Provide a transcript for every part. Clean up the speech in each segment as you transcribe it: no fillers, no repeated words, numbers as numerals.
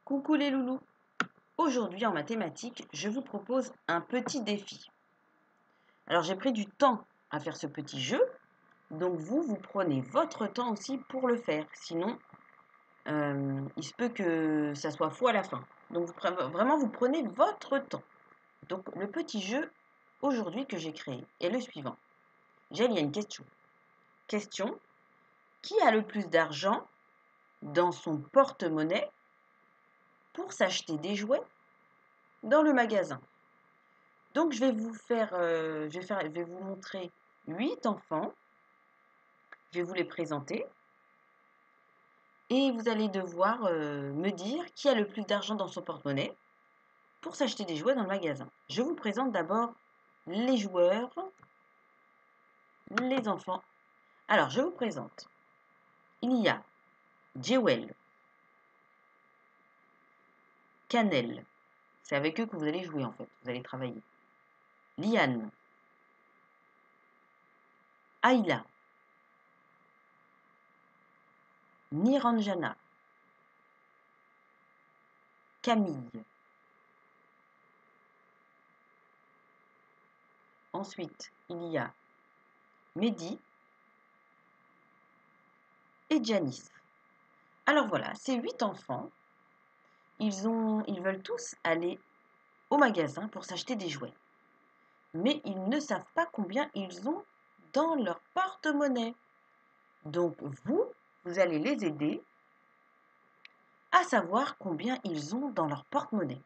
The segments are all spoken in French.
Coucou les loulous! Aujourd'hui en mathématiques, je vous propose un petit défi. Alors j'ai pris du temps à faire ce petit jeu, donc vous prenez votre temps aussi pour le faire. Sinon, il se peut que ça soit faux à la fin. Donc vraiment, vous prenez votre temps. Donc le petit jeu aujourd'hui que j'ai créé est le suivant. Déjà, il y a une question. Question, qui a le plus d'argent dans son porte-monnaie pour s'acheter des jouets dans le magasin? Donc, je vais vous montrer 8 enfants. Je vais vous les présenter. Et vous allez devoir me dire qui a le plus d'argent dans son porte-monnaie pour s'acheter des jouets dans le magasin. Je vous présente d'abord les joueurs, les enfants. Alors, je vous présente. Il y a Jewel, Canel. C'est avec eux que vous allez jouer en fait. Vous allez travailler. Liane, Ayla, Niranjana, Camille. Ensuite, il y a Mehdi et Janice. Alors voilà, ces 8 enfants, ils veulent tous aller au magasin pour s'acheter des jouets. Mais ils ne savent pas combien ils ont dans leur porte-monnaie. Donc vous allez les aider à savoir combien ils ont dans leur porte-monnaie.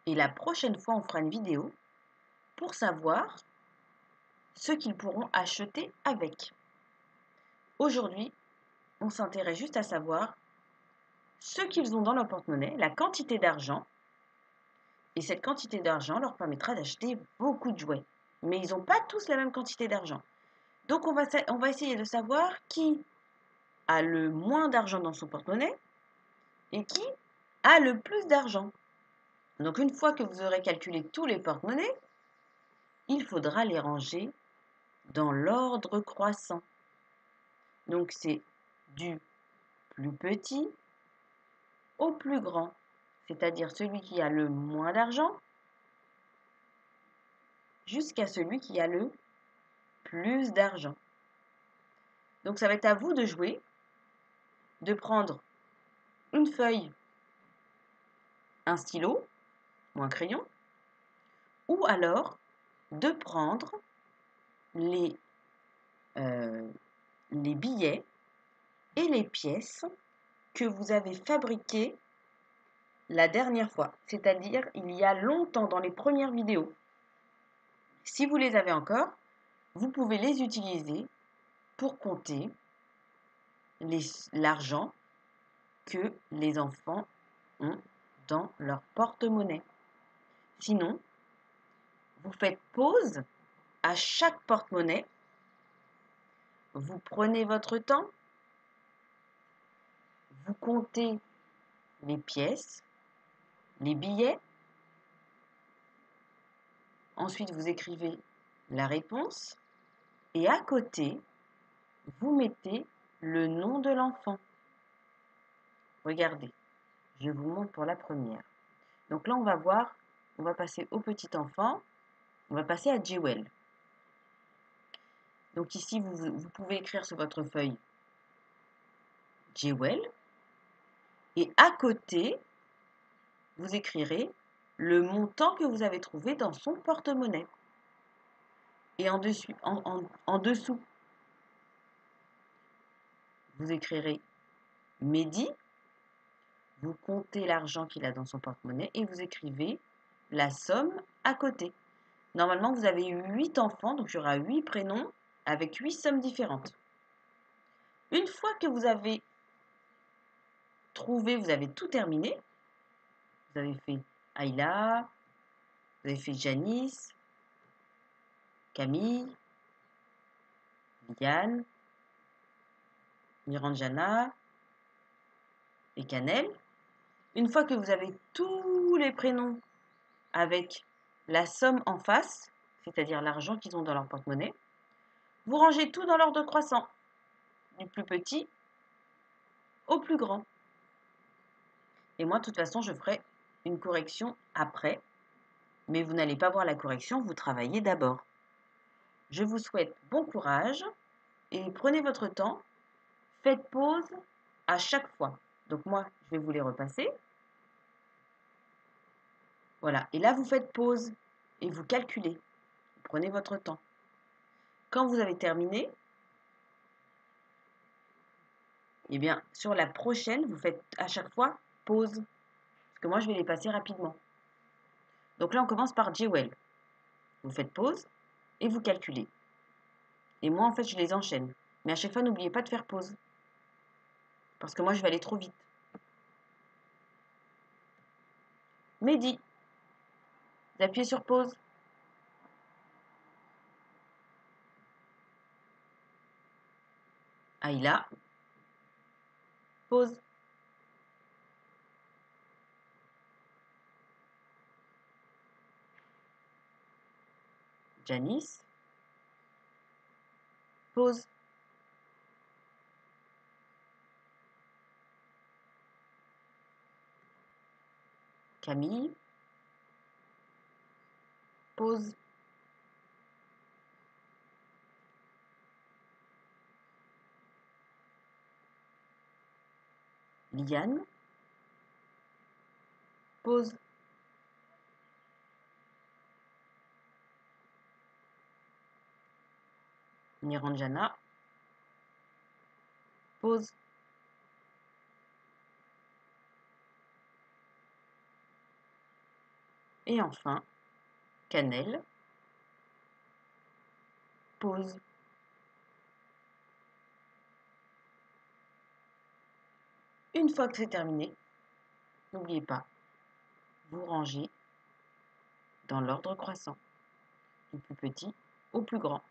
Et la prochaine fois, on fera une vidéo pour savoir ce qu'ils pourront acheter avec. Aujourd'hui, on s'intéresse juste à savoir ce qu'ils ont dans leur porte-monnaie, la quantité d'argent. Et cette quantité d'argent leur permettra d'acheter beaucoup de jouets. Mais ils n'ont pas tous la même quantité d'argent. Donc on va essayer de savoir qui a le moins d'argent dans son porte-monnaie et qui a le plus d'argent. Donc une fois que vous aurez calculé tous les porte-monnaies, il faudra les ranger dans l'ordre croissant. Donc c'est du plus petit au plus grand, c'est-à-dire celui qui a le moins d'argent jusqu'à celui qui a le plus d'argent. Donc ça va être à vous de jouer, de prendre une feuille, un stylo ou un crayon, ou alors de prendre les billets et les pièces que vous avez fabriquées la dernière fois, c'est-à-dire il y a longtemps dans les premières vidéos. Si vous les avez encore, vous pouvez les utiliser pour compter l'argent que les enfants ont dans leur porte-monnaie. Sinon, vous faites pause à chaque porte-monnaie, vous prenez votre temps, vous comptez les pièces, les billets, ensuite vous écrivez la réponse et à côté, vous mettez le nom de l'enfant. Regardez, je vous montre pour la première. Donc là, on va voir, on va passer au petit enfant, on va passer à Jewel. Donc ici, vous pouvez écrire sur votre feuille Jewel et à côté, vous écrirez le montant que vous avez trouvé dans son porte-monnaie. Et en dessous, vous écrirez Mehdi, vous comptez l'argent qu'il a dans son porte-monnaie et vous écrivez la somme à côté. Normalement, vous avez 8 enfants, donc il y aura 8 prénoms avec 8 sommes différentes. Une fois que vous avez trouvé, vous avez tout terminé, vous avez fait Ayla, vous avez fait Janice, Camille, Liane, Miranjana et Canel. Une fois que vous avez tous les prénoms avec la somme en face, c'est-à-dire l'argent qu'ils ont dans leur porte-monnaie, vous rangez tout dans l'ordre croissant, du plus petit au plus grand. Et moi, de toute façon, je ferai une correction après. Mais vous n'allez pas voir la correction, vous travaillez d'abord. Je vous souhaite bon courage et prenez votre temps. Faites pause à chaque fois. Donc moi, je vais vous les repasser. Voilà. Et là, vous faites pause et vous calculez. Prenez votre temps. Quand vous avez terminé, eh bien, sur la prochaine, vous faites à chaque fois pause. Parce que moi, je vais les passer rapidement. Donc là, on commence par Jewel. Vous faites pause et vous calculez. Et moi, en fait, je les enchaîne. Mais à chaque fois, n'oubliez pas de faire pause. Parce que moi, je vais aller trop vite. Mehdi, vous appuyez sur pause. Aïla, pause. Janice, pause. Camille, pause. Liane, pause. Niranjana, pause. Et enfin, Cannelle, pause. Une fois que c'est terminé, n'oubliez pas, vous rangez dans l'ordre croissant, du plus petit au plus grand.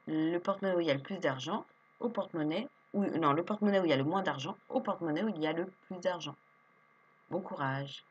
Le porte-monnaie où il y a le plus d'argent au porte-monnaie le porte-monnaie où il y a le moins d'argent au porte-monnaie où il y a le plus d'argent. Bon courage!